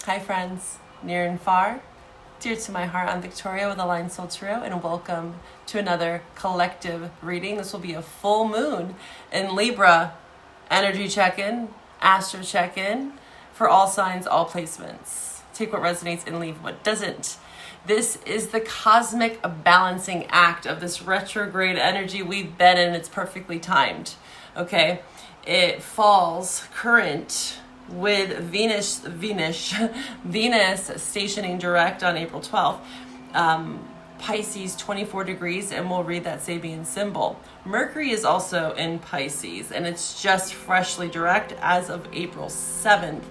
Hi friends, near and far, dear to my heart, I'm Victoria with Aligned Soul Tarot, and welcome to another collective reading. This will be a full moon in Libra, energy check-in, astro check-in, for all signs, all placements. Take what resonates and leave what doesn't. This is the cosmic balancing act of this retrograde energy we've been in. It's perfectly timed, okay? It falls current with Venus stationing direct on April 12th. Pisces 24 degrees, and we'll read that Sabian symbol. Mercury is also in Pisces, and it's just freshly direct as of April 7th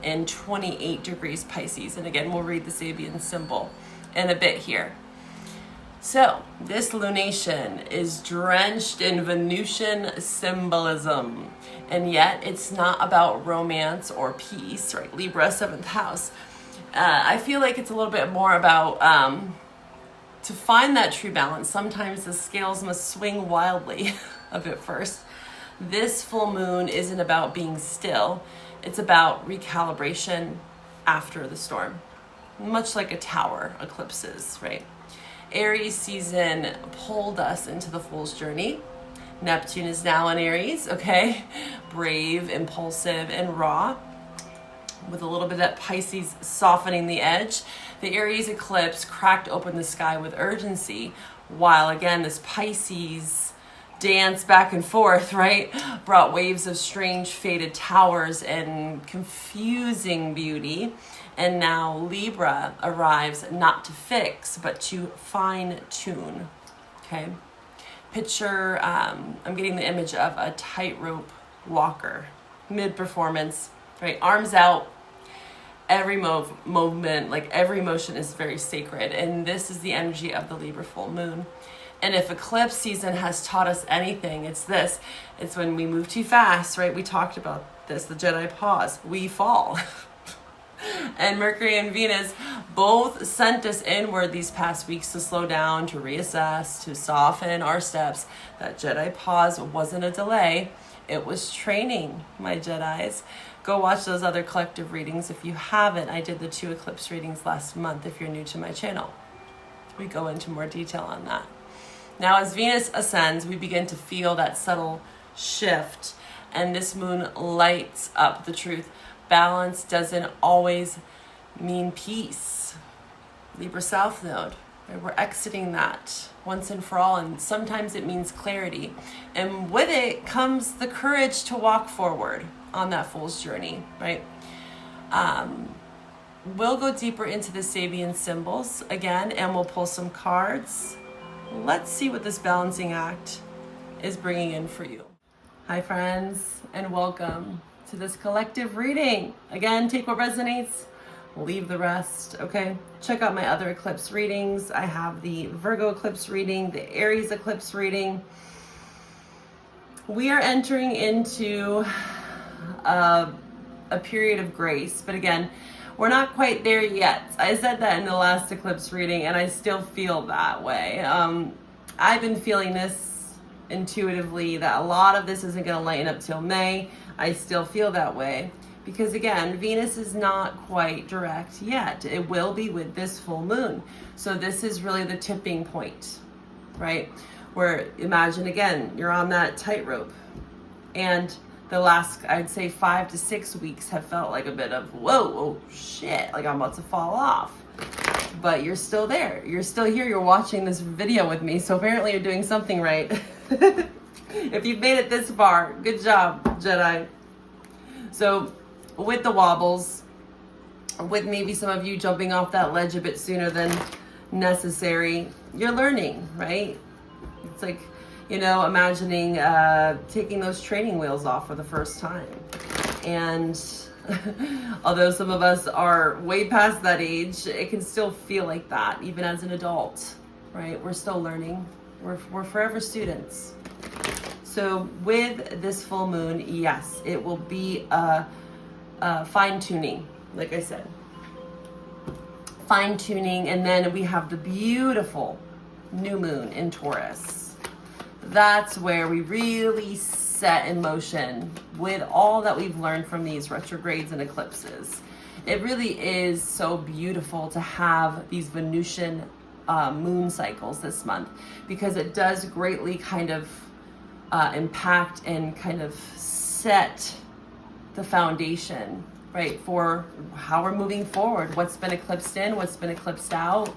in 28 degrees Pisces. And again, we'll read the Sabian symbol in a bit here. So this lunation is drenched in Venusian symbolism, and yet it's not about romance or peace, right? Libra, 7th house. I feel like it's a little bit more about to find that true balance. Sometimes the scales must swing wildly a bit first. This full moon isn't about being still. It's about recalibration after the storm, much like a tower eclipses, right? Aries season pulled us into the Fool's journey. Neptune is now in Aries, okay? Brave, impulsive, and raw, with a little bit of that Pisces softening the edge. The Aries eclipse cracked open the sky with urgency, while again, this Pisces dance back and forth, right? Brought waves of strange faded towers and confusing beauty. And now Libra arrives not to fix, but to fine tune, okay? Picture, I'm getting the image of a tightrope walker, mid-performance, right? Arms out, every movement, like every motion is very sacred. And this is the energy of the Libra full moon. And if eclipse season has taught us anything, it's this. It's when we move too fast, right? We talked about this, the Jedi pause. We fall. And Mercury and Venus both sent us inward these past weeks to slow down, to reassess, to soften our steps. That Jedi pause wasn't a delay. It was training, my Jedis. Go watch those other collective readings if you haven't. I did the 2 eclipse readings last month if you're new to my channel. We go into more detail on that. Now, as Venus ascends, we begin to feel that subtle shift, and this moon lights up the truth. Balance doesn't always mean peace. Libra South Node, right? We're exiting that once and for all, and sometimes it means clarity. And with it comes the courage to walk forward on that fool's journey, right? We'll go deeper into the Sabian symbols again, and we'll pull some cards. Let's see what this balancing act is bringing in for you. Hi friends, and welcome to this collective reading. Again, take what resonates, leave the rest, okay? Check out my other eclipse readings. I have the Virgo eclipse reading, the Aries eclipse reading. We are entering into a period of grace, but again, we're not quite there yet. I said that in the last eclipse reading, and I still feel that way. I've been feeling this intuitively, that a lot of this isn't going to lighten up till May. I still feel that way because, again, Venus is not quite direct yet. It will be with this full moon. So this is really the tipping point, right? Where, imagine, again, you're on that tightrope, and the last, I'd say 5 to 6 weeks have felt like a bit of, whoa, oh shit, like I'm about to fall off. But you're still there. You're still here. You're watching this video with me. So apparently you're doing something right. If you've made it this far, good job, Jedi. So with the wobbles, with maybe some of you jumping off that ledge a bit sooner than necessary, you're learning, right? It's like, you know, imagining taking those training wheels off for the first time. And although some of us are way past that age, it can still feel like that, even as an adult, right? We're still learning. We're forever students. So with this full moon, yes, it will be a fine-tuning, like I said. Fine-tuning, and then we have the beautiful new moon in Taurus. That's where we really set in motion with all that we've learned from these retrogrades and eclipses. It really is so beautiful to have these Venusian moon cycles this month, because it does greatly kind of impact and kind of set the foundation, right, for how we're moving forward, what's been eclipsed in, what's been eclipsed out,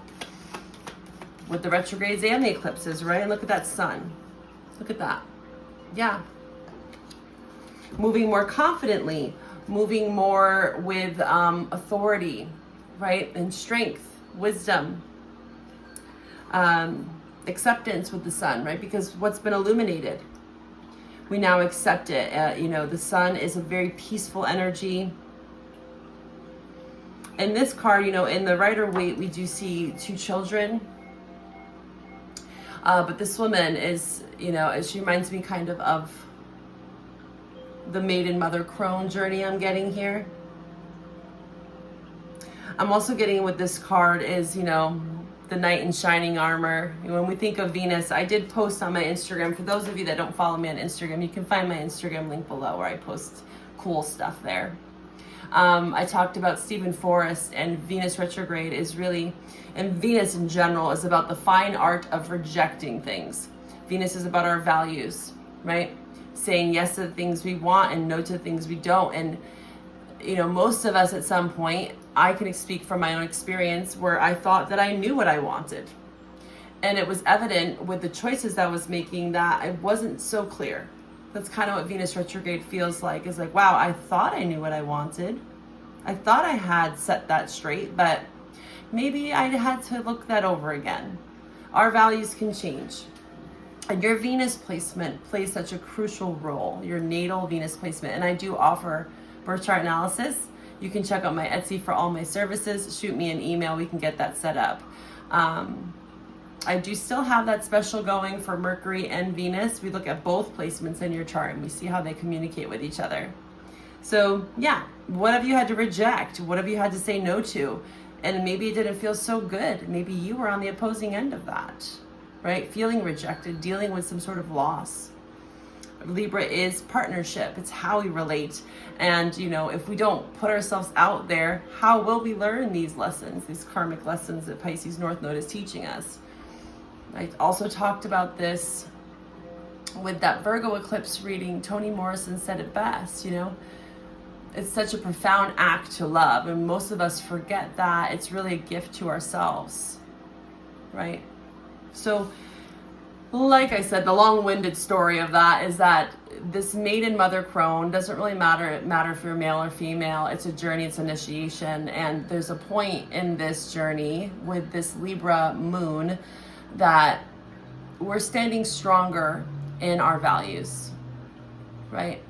with the retrogrades and the eclipses, right? And look at that sun. Look at that. Yeah. Moving more confidently, moving more with authority, right? And strength, wisdom, acceptance with the sun, right? Because what's been illuminated, we now accept it. You know, the sun is a very peaceful energy. In this card, you know, in the Rider-Waite, we do see 2 children. But this woman is, you know, she reminds me kind of the maiden mother crone journey I'm getting here. I'm also getting with this card is, you know, the knight in shining armor. When we think of Venus, I did post on my Instagram. For those of you that don't follow me on Instagram, you can find my Instagram link below where I post cool stuff there. I talked about Stephen Forrest, and Venus retrograde is really, and Venus in general is about the fine art of rejecting things. Venus is about our values, right? Saying yes to the things we want and no to the things we don't. And, you know, most of us at some point, I can speak from my own experience, where I thought that I knew what I wanted. And it was evident with the choices that I was making that I wasn't so clear. That's kind of what Venus retrograde feels like. Is like, wow, I thought I knew what I wanted. I thought I had set that straight, but maybe I had to look that over again. Our values can change. And your Venus placement plays such a crucial role, your natal Venus placement. And I do offer birth chart analysis. You can check out my Etsy for all my services. Shoot me an email. We can get that set up. I do still have that special going for Mercury and Venus. We look at both placements in your chart and we see how they communicate with each other. So yeah, what have you had to reject? What have you had to say no to? And maybe it didn't feel so good. Maybe you were on the opposing end of that, right? Feeling rejected, dealing with some sort of loss. Libra is partnership. It's how we relate. And, you know, if we don't put ourselves out there, how will we learn these lessons, these karmic lessons that Pisces North Node is teaching us? I also talked about this with that Virgo eclipse reading. Toni Morrison said it best, you know, it's such a profound act to love. And most of us forget that it's really a gift to ourselves, right? So, like I said, the long-winded story of that is that this maiden mother crone doesn't really matter if you're male or female. It's a journey, it's initiation. And there's a point in this journey with this Libra moon that we're standing stronger in our values, right?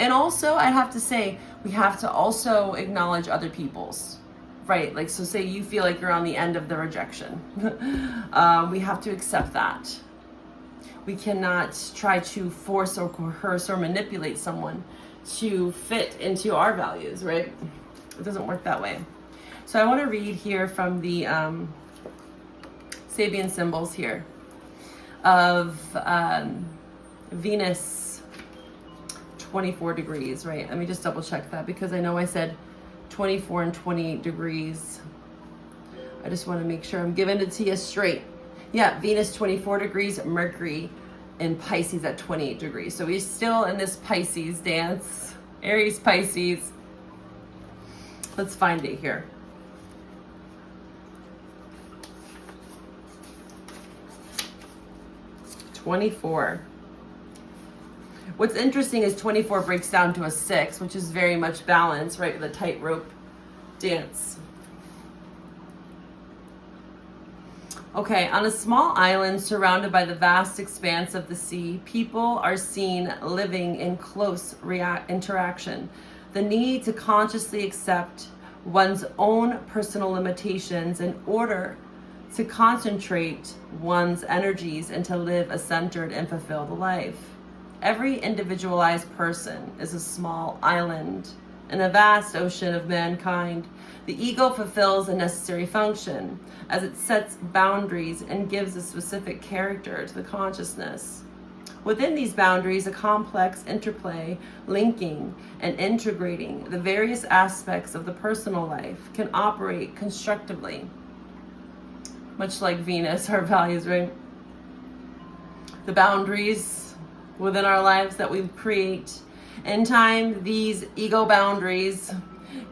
And also, I have to say, we have to also acknowledge other people's, right? Like, so say you feel like you're on the end of the rejection. We have to accept that. We cannot try to force or coerce or manipulate someone to fit into our values, right? It doesn't work that way. So I want to read here from the Sabian symbols here of Venus 24 degrees, right? Let me just double check that, because I know I said 24 and 28 degrees. I just want to make sure I'm giving it to you straight. Yeah, Venus 24 degrees, Mercury in Pisces at 28 degrees. So we're still in this Pisces dance, Aries, Pisces. Let's find it here. '24. What's interesting is 24 breaks down to a 6, which is very much balanced, right? With a tightrope dance. Okay, on a small island surrounded by the vast expanse of the sea, people are seen living in close interaction. The need to consciously accept one's own personal limitations in order to concentrate one's energies and to live a centered and fulfilled life. Every individualized person is a small island in a vast ocean of mankind. The ego fulfills a necessary function as it sets boundaries and gives a specific character to the consciousness. Within these boundaries, a complex interplay, linking and integrating the various aspects of the personal life can operate constructively. Much like Venus, our values, right? The boundaries within our lives that we create. In time, these ego boundaries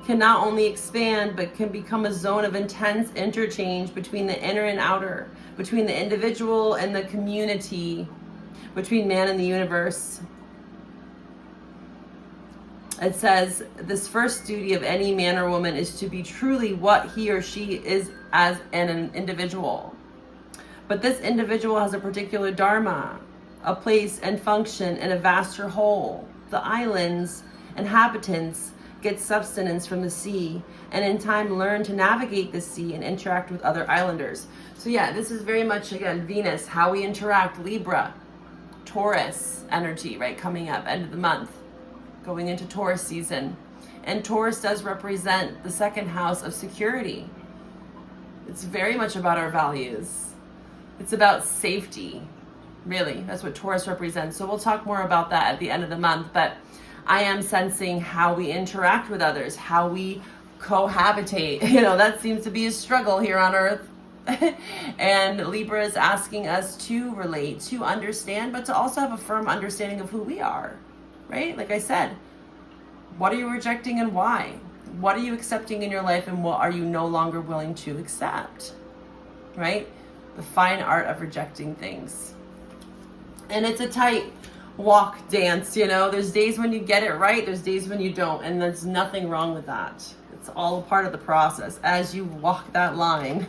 can not only expand, but can become a zone of intense interchange between the inner and outer, between the individual and the community, between man and the universe. It says, this first duty of any man or woman is to be truly what he or she is as an individual. But this individual has a particular dharma, a place and function in a vaster whole. The island's inhabitants get subsistence from the sea, and in time learn to navigate the sea and interact with other islanders. So yeah, this is very much, again, Venus, how we interact, Libra, Taurus energy, right, coming up, end of the month, going into Taurus season. And Taurus does represent the second house of security. It's very much about our values. It's about safety, really. That's what Taurus represents. So we'll talk more about that at the end of the month, but I am sensing how we interact with others, how we cohabitate. You know, that seems to be a struggle here on Earth. And Libra is asking us to relate, to understand, but to also have a firm understanding of who we are, right? Like I said, what are you rejecting and why? What are you accepting in your life and what are you no longer willing to accept, right? The fine art of rejecting things. And it's a tight walk dance, you know. There's days when you get it right, there's days when you don't, and there's nothing wrong with that. It's all a part of the process. As you walk that line,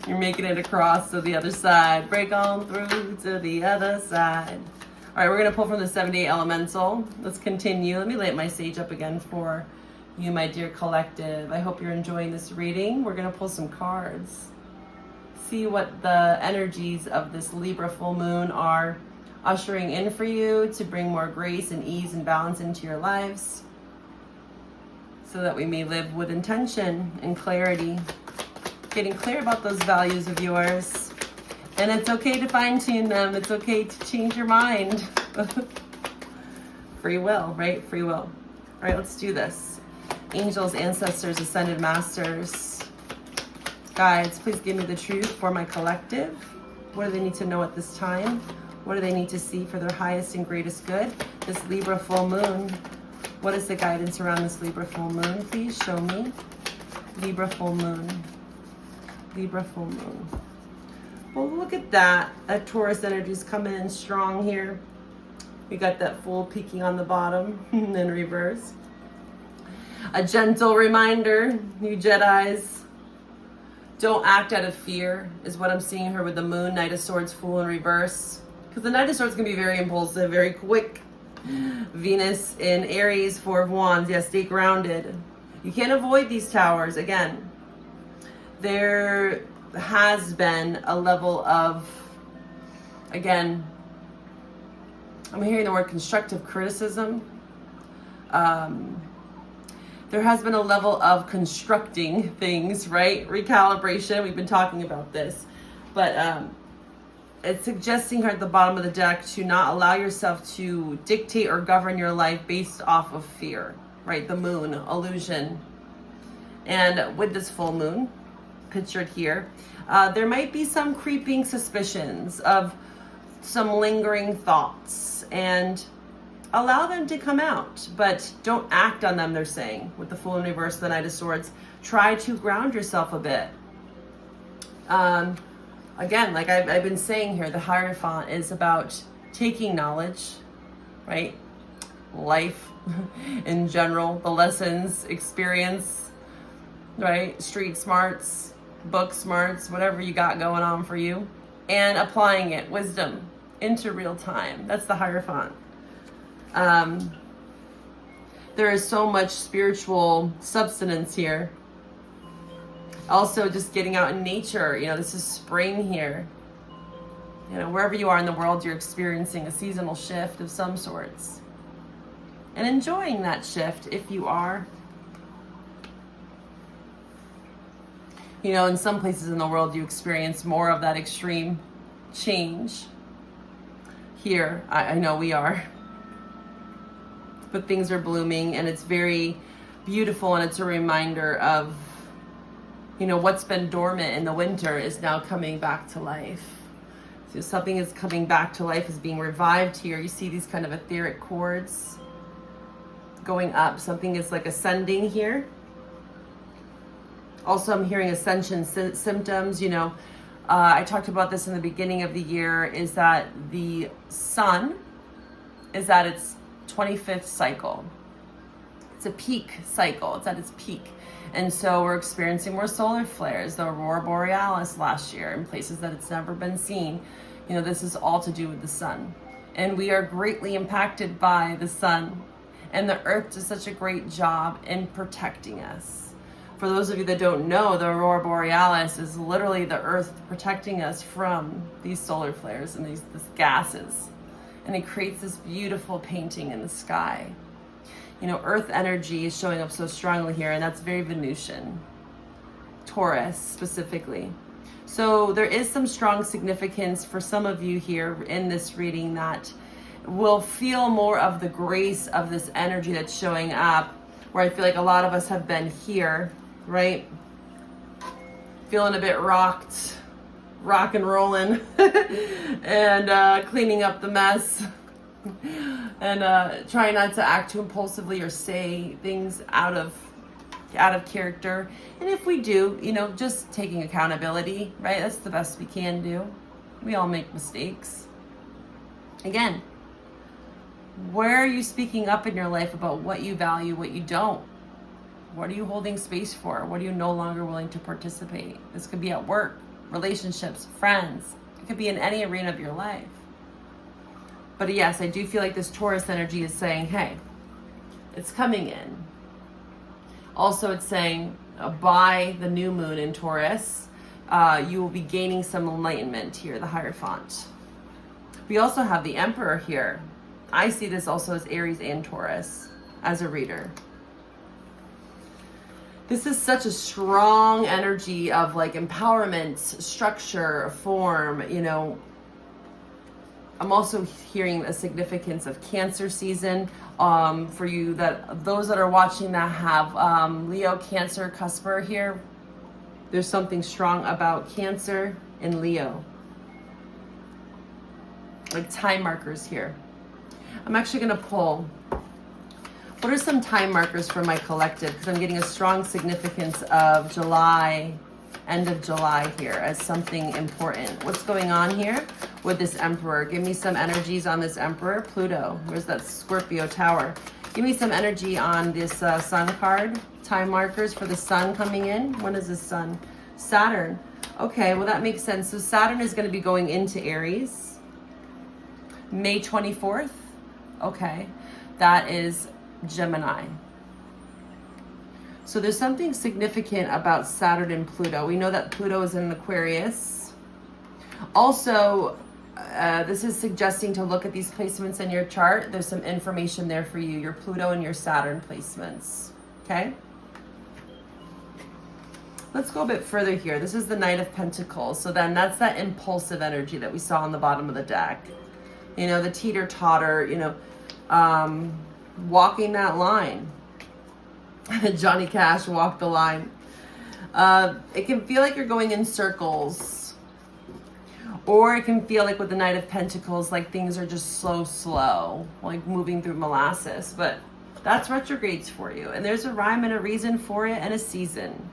you're making it across to the other side. Break on through to the other side. All right, we're going to pull from the 7-day elemental. Let's continue. Let me light my sage up again for you, my dear collective. I hope you're enjoying this reading. We're going to pull some cards. See what the energies of this Libra full moon are ushering in for you to bring more grace and ease and balance into your lives so that we may live with intention and clarity, getting clear about those values of yours. And it's okay to fine-tune them. It's okay to change your mind. Free will, right? Free will. All right, let's do this. Angels, ancestors, ascended masters, guides, please give me the truth for my collective. What do they need to know at this time? What do they need to see for their highest and greatest good? This Libra full moon. What is the guidance around this Libra full moon? Please show me. Libra full moon. Libra full moon. Well, look at that. That Taurus energy is coming in strong here. We got that Fool peeking on the bottom in reverse. A gentle reminder, you Jedis, don't act out of fear, is what I'm seeing here with the moon, Knight of Swords, Fool in reverse. Because the Knight of Swords can be very impulsive, very quick. Venus in Aries, Four of Wands. Yes, stay grounded. You can't avoid these towers. Again, there has been a level of, again, I'm hearing the word constructive criticism. There has been a level of constructing things, right? Recalibration. We've been talking about this. But it's suggesting here at the bottom of the deck to not allow yourself to dictate or govern your life based off of fear, right? The moon, illusion. And with this full moon, pictured here, there might be some creeping suspicions of some lingering thoughts, and allow them to come out, but don't act on them, they're saying, with the Fool in reverse, the Knight of Swords. Try to ground yourself a bit. Again, like I've been saying here, the Hierophant is about taking knowledge, right? Life in general, the lessons, experience, right? Street smarts, book smarts, whatever you got going on for you, and applying it, wisdom, into real time. That's the Hierophant. There is so much spiritual substance here. Also, just getting out in nature. You know, this is spring here. You know, wherever you are in the world, you're experiencing a seasonal shift of some sorts. And enjoying that shift if you are. You know, in some places in the world, you experience more of that extreme change. here. I know we are. But things are blooming, and it's very beautiful, and it's a reminder of, you know, what's been dormant in the winter is now coming back to life. So something is coming back to life, is being revived here. You see these kind of etheric cords going up. Something is like ascending here. Also, I'm hearing ascension symptoms. You know, I talked about this in the beginning of the year, is that the sun is at its 25th cycle. It's a peak cycle. It's at its peak. And so we're experiencing more solar flares, the aurora borealis last year in places that it's never been seen. You know, this is all to do with the sun. And we are greatly impacted by the sun. And the earth does such a great job in protecting us. For those of you that don't know, the aurora borealis is literally the earth protecting us from these solar flares and these gases. And it creates this beautiful painting in the sky. You know, earth energy is showing up so strongly here, and that's very Venusian. Taurus specifically. So there is some strong significance for some of you here in this reading that will feel more of the grace of this energy that's showing up, where I feel like a lot of us have been here, right? Feeling a bit rock and rolling and cleaning up the mess and trying not to act too impulsively or say things out of character. And if we do, you know, just taking accountability, right? That's the best we can do. We all make mistakes. Again, where are you speaking up in your life about what you value, what you don't? What are you holding space for? What are you no longer willing to participate? This could be at work, relationships, friends. It could be in any arena of your life. But yes, I do feel like this Taurus energy is saying, hey, it's coming in. Also, it's saying by the new moon in Taurus, you will be gaining some enlightenment here, the Hierophant. We also have the Emperor here. I see this also as Aries and Taurus as a reader. This is such a strong energy of like empowerment, structure, form, you know. I'm also hearing a significance of Cancer season for you, that those that are watching that have Leo, Cancer, Cusper here. There's something strong about Cancer and Leo. Like time markers here. I'm actually going to pull. What are some time markers for my collective? Because I'm getting a strong significance of July, end of July here as something important. What's going on here with this Emperor? Give me some energies on this Emperor. Pluto, where's that Scorpio tower? Give me some energy on this Sun card. Time markers for the Sun coming in. When is the Sun? Saturn. Okay, well that makes sense. So Saturn is going to be going into Aries. May 24th. Okay, that is Gemini. So there's something significant about Saturn and Pluto. We know that Pluto is in Aquarius. Also, this is suggesting to look at these placements in your chart. There's some information there for you, your Pluto and your Saturn placements. Okay? Let's go a bit further here. This is the Knight of Pentacles. So then that's that impulsive energy that we saw on the bottom of the deck. You know, the teeter-totter, you know, walking that line. Johnny Cash walked the line. It can feel like you're going in circles. Or it can feel like with the Knight of Pentacles, like things are just slow, like moving through molasses. But that's retrogrades for you. And there's a rhyme and a reason for it and a season.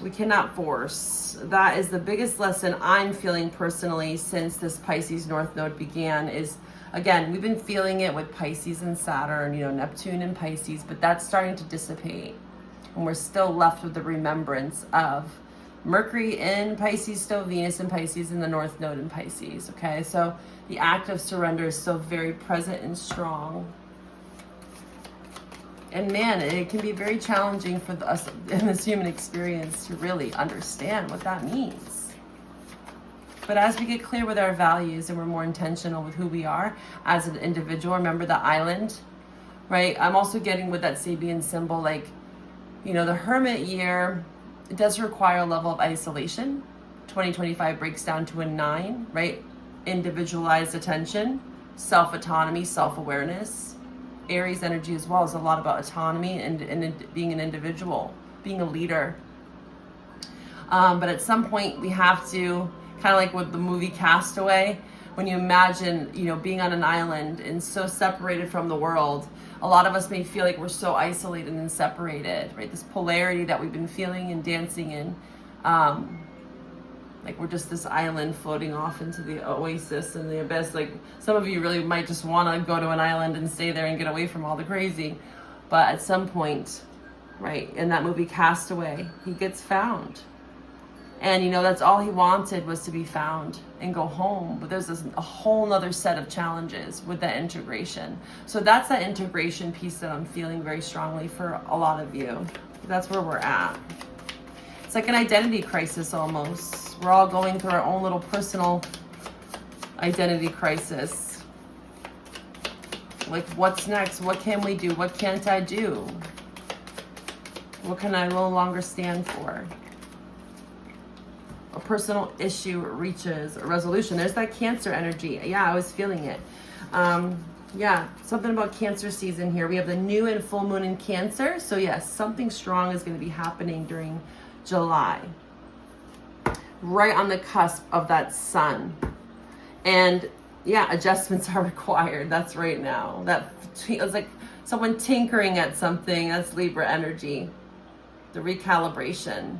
We cannot force. That is the biggest lesson I'm feeling personally since this Pisces North Node began is, again, we've been feeling it with Pisces and Saturn, you know, Neptune and Pisces, but that's starting to dissipate. And we're still left with the remembrance of Mercury in Pisces, still Venus in Pisces, and the North Node in Pisces, okay? So the act of surrender is still very present and strong. And man, it can be very challenging for us in this human experience to really understand what that means. But as we get clear with our values and we're more intentional with who we are as an individual, remember the island, right? I'm also getting with that Sabian symbol, like, you know, the Hermit year, it does require a level of isolation. 2025 breaks down to a 9, right? individualized attention, self-autonomy, self-awareness. Aries energy as well is a lot about autonomy and being an individual, being a leader. But at some point we have to, kind of like with the movie Castaway, when you imagine, being on an island and so separated from the world, a lot of us may feel like we're so isolated and separated, right? This polarity that we've been feeling and dancing in, like we're just this island floating off into the oasis and the abyss. Like some of you really might just want to go to an island and stay there and get away from all the crazy. But at some point, right, in that movie Castaway, he gets found. And that's all he wanted was to be found and go home. But there's a whole nother set of challenges with that integration. So that's that integration piece that I'm feeling very strongly for a lot of you. That's where we're at. It's like an identity crisis almost. We're all going through our own little personal identity crisis. Like, what's next? What can we do? What can't I do? What can I no longer stand for? A personal issue reaches a resolution. There's that Cancer energy. Yeah, I was feeling it. Yeah, something about Cancer season here. We have the new and full moon in Cancer. So yes, something strong is going to be happening during July. Right on the cusp of that sun. And yeah, adjustments are required. That's right now. It's like someone tinkering at something. That's Libra energy. The recalibration.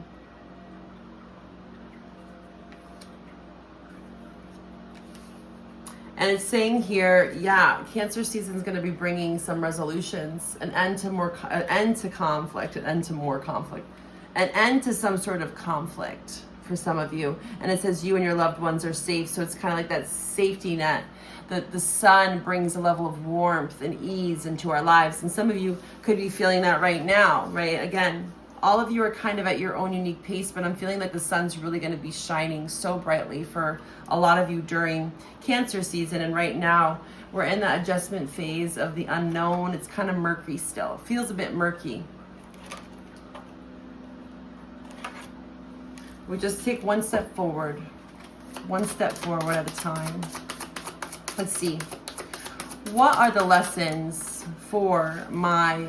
And it's saying here, yeah, Cancer season is going to be bringing some resolutions, an end to conflict, an end to more conflict, an end to some sort of conflict for some of you. And it says you and your loved ones are safe. So it's kind of like that safety net. The sun brings a level of warmth and ease into our lives. And some of you could be feeling that right now, right? Again, all of you are kind of at your own unique pace, but I'm feeling like the sun's really going to be shining so brightly for a lot of you during Cancer season. And right now we're in that adjustment phase of the unknown. It's kind of murky still. It feels a bit murky. We just take one step forward at a time. Let's see. What are the lessons for my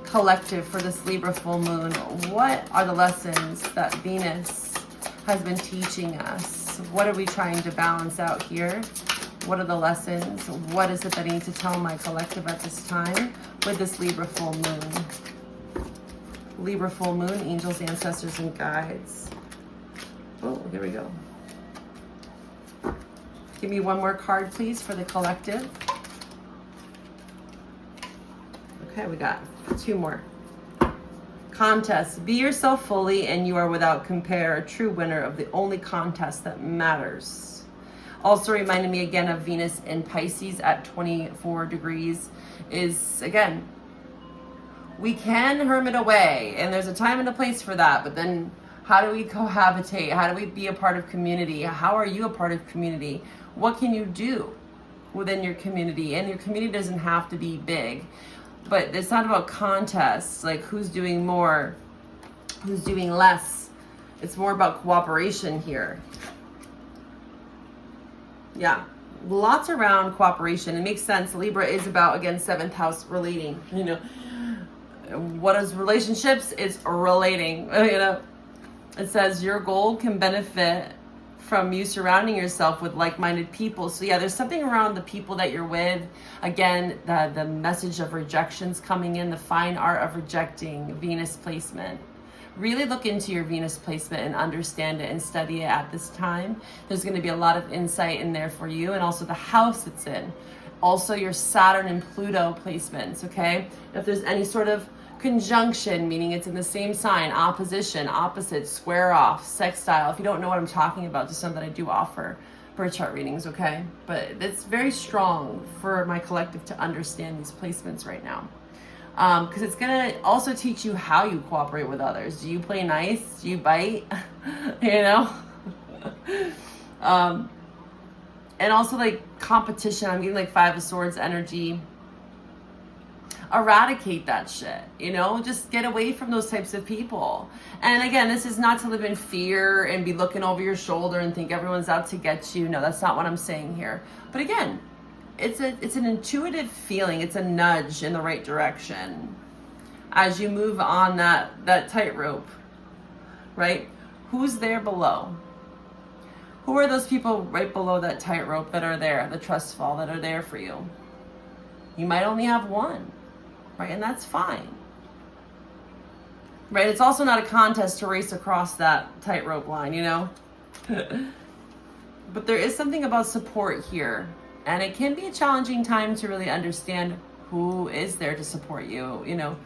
collective for this Libra full moon? What are the lessons that Venus has been teaching us? What are we trying to balance out here? What are the lessons? What is it that I need to tell my collective at this time with this Libra full moon? Libra full moon, angels, ancestors, and guides. Oh, here we go. Give me one more card, please, for the collective. Okay, we got 2 more. Contest. Be yourself fully and you are without compare, a true winner of the only contest that matters. Also reminding me again of Venus in Pisces at 24 degrees is, again, we can hermit away and there's a time and a place for that, but then how do we cohabitate? How do we be a part of community? How are you a part of community? What can you do within your community? And your community doesn't have to be big. But it's not about contests, like who's doing more, who's doing less. It's more about cooperation here. Yeah, lots around cooperation. It makes sense. Libra is about, again, 7th house relating. What is relationships? It's relating. It says your goal can benefit from you surrounding yourself with like-minded people. So yeah, there's something around the people that you're with. Again, the message of rejections coming in, the fine art of rejecting, Venus placement. Really look into your Venus placement and understand it and study it at this time. There's going to be a lot of insight in there for you, and also the house it's in. Also your Saturn and Pluto placements, okay? If there's any sort of conjunction, meaning it's in the same sign, opposition, opposite, square off, sextile. If you don't know what I'm talking about, just know that I do offer birth chart readings, okay? But it's very strong for my collective to understand these placements right now. Because it's going to also teach you how you cooperate with others. Do you play nice? Do you bite? And also like competition. I'm getting like 5 of Swords energy. eradicate that shit, you know, just get away from those types of people. And again, this is not to live in fear and be looking over your shoulder and think everyone's out to get you. No, that's not what I'm saying here. But again, it's an intuitive feeling. It's a nudge in the right direction as you move on that tightrope, right? Who's there below? Who are those people right below that tightrope that are there, the trust fall, that are there for you? You might only have one, right? And that's fine, right? It's also not a contest to race across that tightrope line, you know? But there is something about support here. And it can be a challenging time to really understand who is there to support you. You know,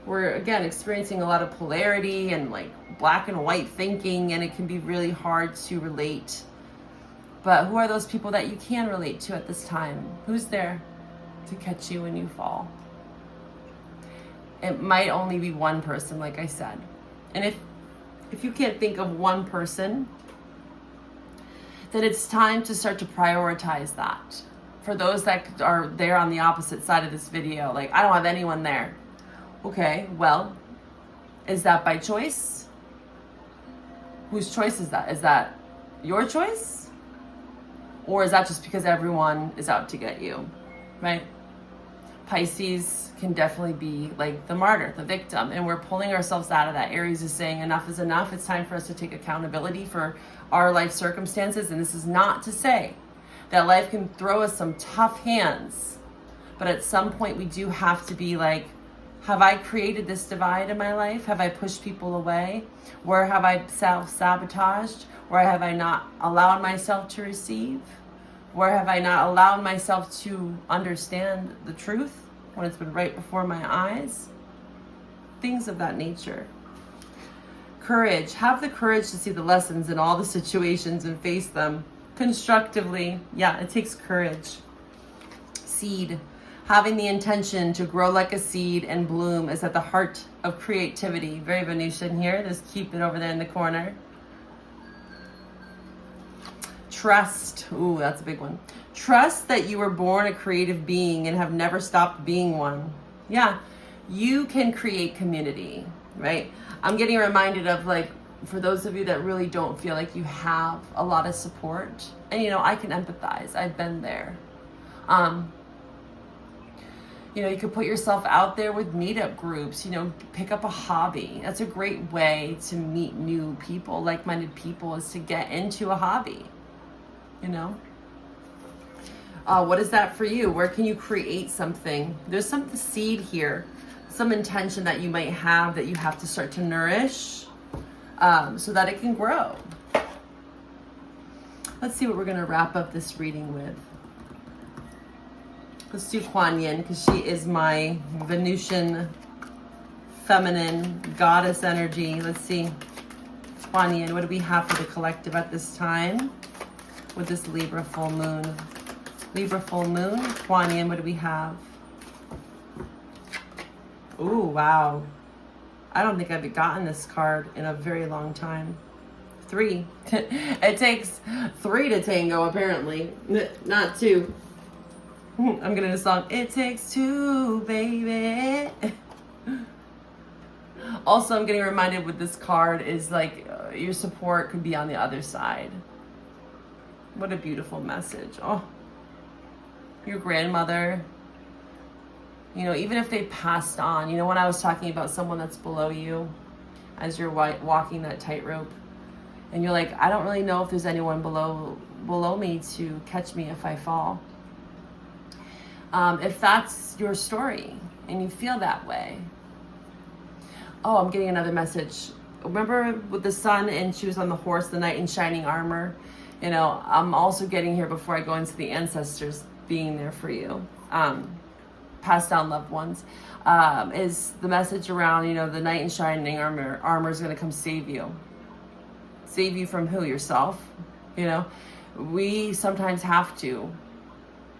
we're, again, experiencing a lot of polarity and like black and white thinking, and it can be really hard to relate. But who are those people that you can relate to at this time? Who's there to catch you when you fall? It might only be one person, like I said. And if you can't think of one person, then it's time to start to prioritize that. For those that are there on the opposite side of this video, like, I don't have anyone there. Okay, well, is that by choice? Whose choice is that? Is that your choice? Or is that just because everyone is out to get you, right? Pisces can definitely be like the martyr, the victim, and we're pulling ourselves out of that. Aries is saying enough is enough. It's time for us to take accountability for our life circumstances. And this is not to say that life can throw us some tough hands, but at some point we do have to be like, have I created this divide in my life? Have I pushed people away? Where have I self-sabotaged? Where have I not allowed myself to receive? Where have I not allowed myself to understand the truth when it's been right before my eyes? Things of that nature. Courage. Have the courage to see the lessons in all the situations and face them constructively. Yeah, it takes courage. Seed. Having the intention to grow like a seed and bloom is at the heart of creativity. Very Venusian here. Just keep it over there in the corner. Trust. Ooh, that's a big one. Trust that you were born a creative being and have never stopped being one. Yeah, you can create community, right? I'm getting reminded of, like, for those of you that really don't feel like you have a lot of support, and you know, I can empathize. I've been there. You know, you could put yourself out there with meetup groups, you know, pick up a hobby. That's a great way to meet new people, like-minded people, is to get into a hobby, you know? What is that for you? Where can you create something? There's some seed here, some intention that you might have that you have to start to nourish so that it can grow. Let's see what we're going to wrap up this reading with. Let's do Kuan Yin, because she is my Venusian feminine goddess energy. Let's see. Kuan Yin, what do we have for the collective at this time with this Libra full moon? Libra full moon, Kuan Yin, what do we have? Ooh, wow. I don't think I've gotten this card in a very long time. 3. It takes 3 to tango, apparently. Not 2. I'm gonna do a song. It takes 2, baby. Also, I'm getting reminded with this card is like your support could be on the other side. What a beautiful message. Oh, your grandmother, you know, even if they passed on, you know, when I was talking about someone that's below you as you're walking that tightrope, and you're like, I don't really know if there's anyone below me to catch me if I fall. If that's your story and you feel that way. Oh, I'm getting another message. Remember with the sun and she was on the horse, the knight in shining armor? You know, I'm also getting here before I go into the ancestors being there for you. Passed down loved ones. Is the message around, you know, the knight in shining armor is going to come save you. Save you from who? Yourself. You know, we sometimes have to.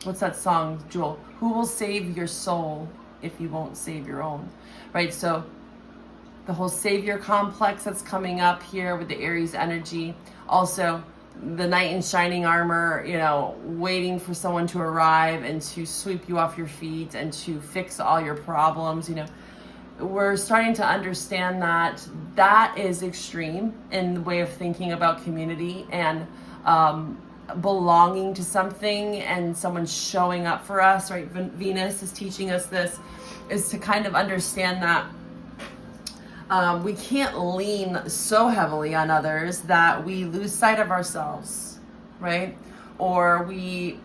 What's that song, Jewel? Who will save your soul if you won't save your own? Right? So the whole savior complex that's coming up here with the Aries energy. Also, the knight in shining armor, you know, waiting for someone to arrive and to sweep you off your feet and to fix all your problems. You know, we're starting to understand that that is extreme in the way of thinking about community and belonging to something and someone showing up for us, right? Venus is teaching us this, is to kind of understand that we can't lean so heavily on others that we lose sight of ourselves, right? Or we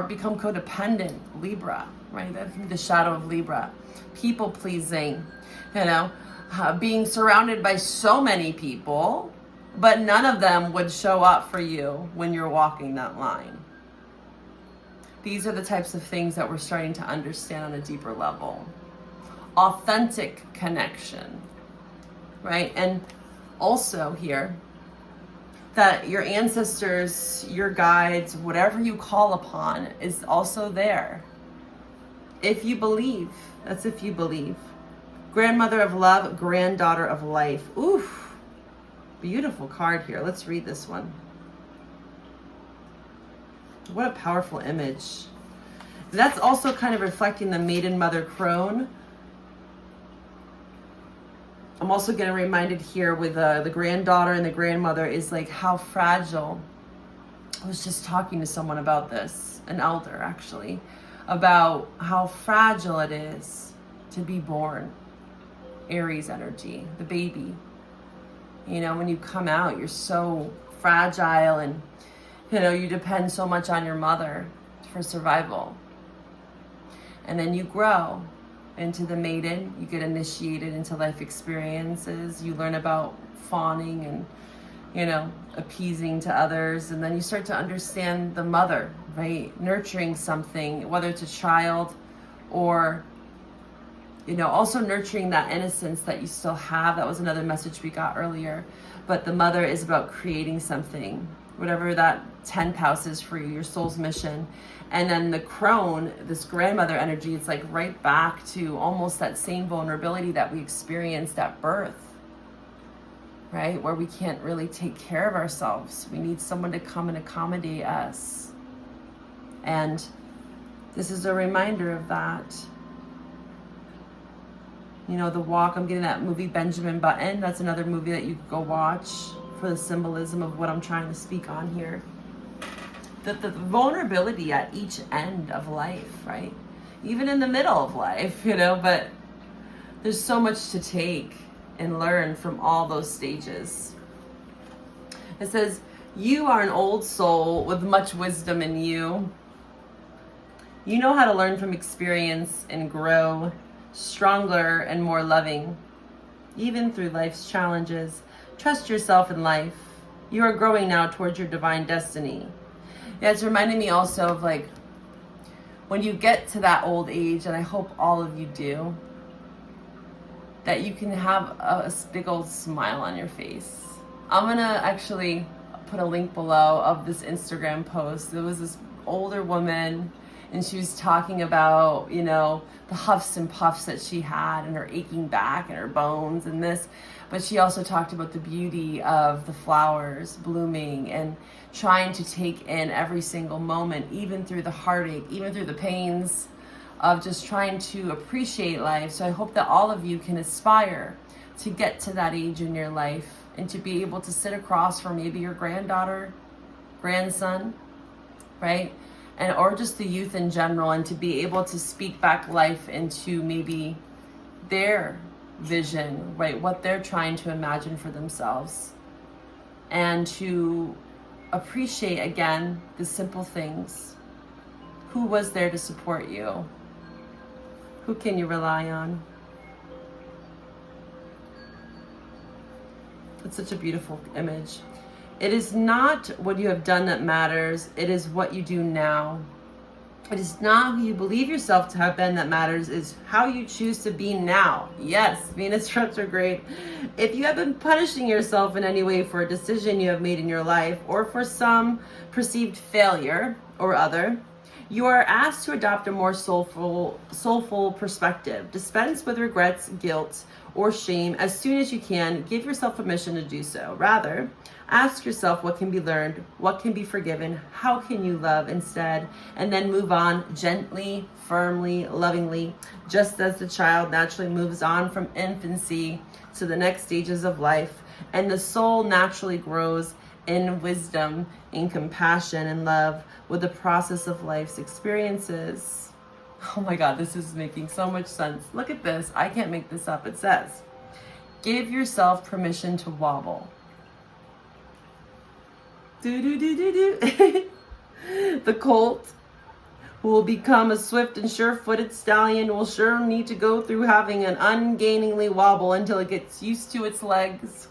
become codependent, Libra, right? That's the shadow of Libra. People pleasing, you know, being surrounded by so many people, but none of them would show up for you when you're walking that line. These are the types of things that we're starting to understand on a deeper level. Authentic connection, right? And also here, that your ancestors, your guides, whatever you call upon is also there. If you believe, that's if you believe. Grandmother of love, granddaughter of life. Oof, beautiful card here. Let's read this one. What a powerful image. That's also kind of reflecting the maiden mother crone. I'm also getting reminded here with the granddaughter and the grandmother is like how fragile. I was just talking to someone about this, an elder actually, about how fragile it is to be born. Aries energy, the baby. You know, when you come out, you're so fragile and, you know, you depend so much on your mother for survival. And then you grow into the maiden, you get initiated into life experiences, you learn about fawning and, you know, appeasing to others, and then you start to understand the mother, right? Nurturing something, whether it's a child or, you know, also nurturing that innocence that you still have. That was another message we got earlier. But the mother is about creating something, whatever that 10th house is for you, your soul's mission. And then the crone, this grandmother energy, it's like right back to almost that same vulnerability that we experienced at birth, right? Where we can't really take care of ourselves. We need someone to come and accommodate us. And this is a reminder of that. You know, The Walk, I'm getting that movie Benjamin Button. That's another movie that you could go watch for the symbolism of what I'm trying to speak on here. The vulnerability at each end of life, right? Even in the middle of life, you know, but there's so much to take and learn from all those stages. It says, you are an old soul with much wisdom in you. You know how to learn from experience and grow stronger and more loving, even through life's challenges. Trust yourself in life. You are growing now towards your divine destiny. Yeah, it's reminding me also of like when you get to that old age, and I hope all of you do, that you can have a big old smile on your face. I'm gonna actually put a link below of this Instagram post. There was this older woman and she was talking about, you know, the huffs and puffs that she had and her aching back and her bones and this. But she also talked about the beauty of the flowers blooming and trying to take in every single moment, even through the heartache, even through the pains of just trying to appreciate life. So I hope that all of you can aspire to get to that age in your life and to be able to sit across from maybe your granddaughter, grandson, right? And or just the youth in general, and to be able to speak back life into maybe their vision, right? What they're trying to imagine for themselves. And to appreciate, again, the simple things. Who was there to support you? Who can you rely on? It's such a beautiful image. It is not what you have done that matters. It is what you do now. It is not who you believe yourself to have been that matters. It's how you choose to be now. Yes, Venus retrograde. If you have been punishing yourself in any way for a decision you have made in your life or for some perceived failure or other, You are asked to adopt a more soulful perspective. Dispense with regrets, guilt, or shame as soon as you can. Give yourself permission to do so. Rather, ask yourself what can be learned, what can be forgiven, how can you love instead, and then move on gently, firmly, lovingly, just as the child naturally moves on from infancy to the next stages of life, and the soul naturally grows in wisdom, in compassion and love with the process of life's experiences. Oh my God, this is making so much sense. Look at this. I can't make this up. It says, give yourself permission to wobble. The colt, who will become a swift and sure-footed stallion, will sure need to go through having an ungainingly wobble until it gets used to its legs.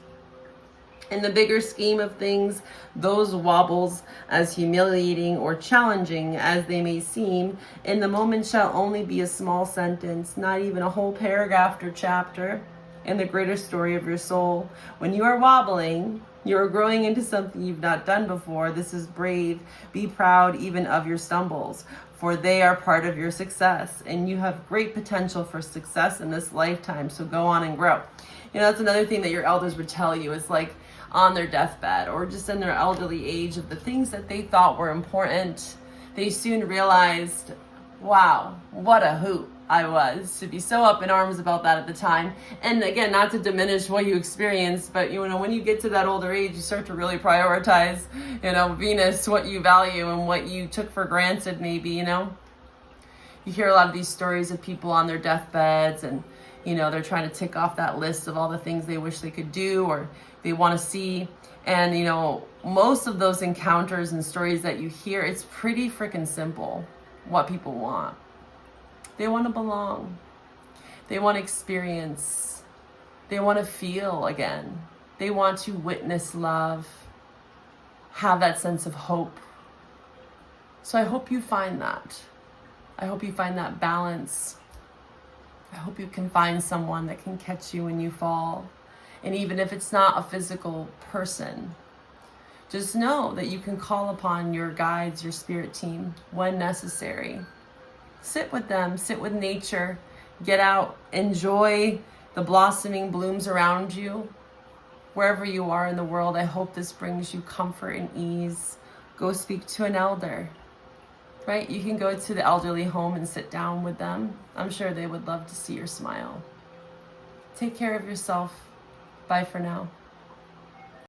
In the bigger scheme of things, those wobbles, as humiliating or challenging as they may seem, in the moment shall only be a small sentence, not even a whole paragraph or chapter in the greater story of your soul. When you are wobbling, you are growing into something you've not done before. This is brave. Be proud even of your stumbles, for they are part of your success, and you have great potential for success in this lifetime, so go on and grow. You know, that's another thing that your elders would tell you is like on their deathbed or just in their elderly age of the things that they thought were important. They soon realized, wow, what a hoot I was to be so up in arms about that at the time. And again, not to diminish what you experienced, but you know, when you get to that older age, you start to really prioritize, you know, Venus, what you value and what you took for granted maybe, you know. You hear a lot of these stories of people on their deathbeds and, you know, they're trying to tick off that list of all the things they wish they could do or they want to see. And, you know, most of those encounters and stories that you hear, it's pretty freaking simple what people want. They want to belong. They want to experience. They want to feel again. They want to witness love, have that sense of hope. So I hope you find that. I hope you find that balance. I hope you can find someone that can catch you when you fall. And even if it's not a physical person, just know that you can call upon your guides, your spirit team when necessary. Sit with them, sit with nature, get out, enjoy the blossoming blooms around you. Wherever you are in the world, I hope this brings you comfort and ease. Go speak to an elder, right? You can go to the elderly home and sit down with them. I'm sure they would love to see your smile. Take care of yourself. Bye for now.